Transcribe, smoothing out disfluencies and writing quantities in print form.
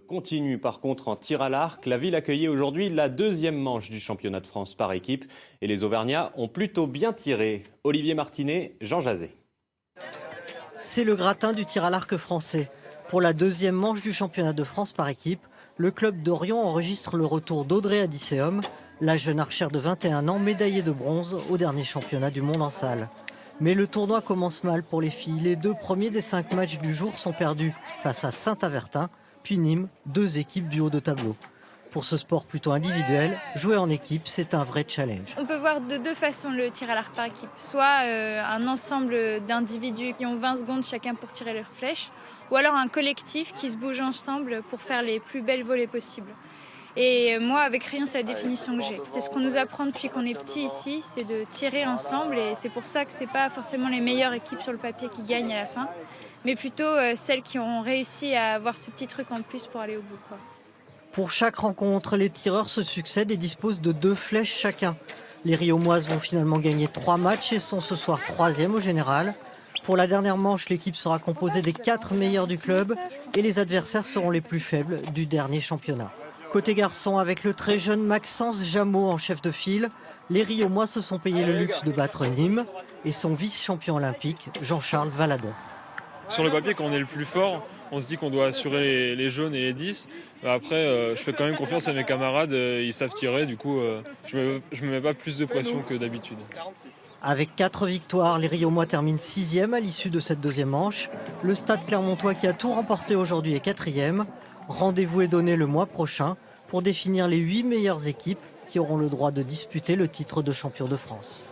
continue par contre en tir à l'arc. La ville accueillait aujourd'hui la deuxième manche du championnat de France par équipe. Et les Auvergnats ont plutôt bien tiré. Olivier Martinet, Jean Jazet. C'est le gratin du tir à l'arc français. Pour la deuxième manche du championnat de France par équipe, le club d'Orion enregistre le retour d'Audrey Adisseum, la jeune archère de 21 ans médaillée de bronze au dernier championnat du monde en salle. Mais le tournoi commence mal pour les filles. Les 2 premiers des 5 matchs du jour sont perdus face à Saint-Avertin, puis Nîmes, 2 équipes du haut de tableau. Pour ce sport plutôt individuel, jouer en équipe, c'est un vrai challenge. On peut voir de 2 façons le tir à l'arc par équipe. Soit un ensemble d'individus qui ont 20 secondes chacun pour tirer leur flèche, ou alors un collectif qui se bouge ensemble pour faire les plus belles volées possibles. Et moi, avec Rayon, c'est la définition que j'ai. C'est ce qu'on nous apprend depuis qu'on est petit ici, c'est de tirer ensemble. Et c'est pour ça que c'est pas forcément les meilleures équipes sur le papier qui gagnent à la fin, mais plutôt celles qui ont réussi à avoir ce petit truc en plus pour aller au bout, quoi. Pour chaque rencontre, les tireurs se succèdent et disposent de 2 flèches chacun. Les Riomoises vont finalement gagner 3 matchs et sont ce soir 3e au général. Pour la dernière manche, l'équipe sera composée des 4 meilleurs du club et les adversaires seront les plus faibles du dernier championnat. Côté garçon, avec le très jeune Maxence Jameau en chef de file, les Riomois se sont payés le luxe de battre Nîmes et son vice-champion olympique, Jean-Charles Valadon. Sur le papier, quand on est le plus fort, on se dit qu'on doit assurer les jaunes et les 10. Après, je fais quand même confiance à mes camarades, ils savent tirer, du coup, je me mets pas plus de pression que d'habitude. Avec 4 victoires, les Riomois terminent 6e à l'issue de cette deuxième manche. Le Stade Clermontois qui a tout remporté aujourd'hui est 4e. Rendez-vous est donné le mois prochain pour définir les 8 meilleures équipes qui auront le droit de disputer le titre de champion de France.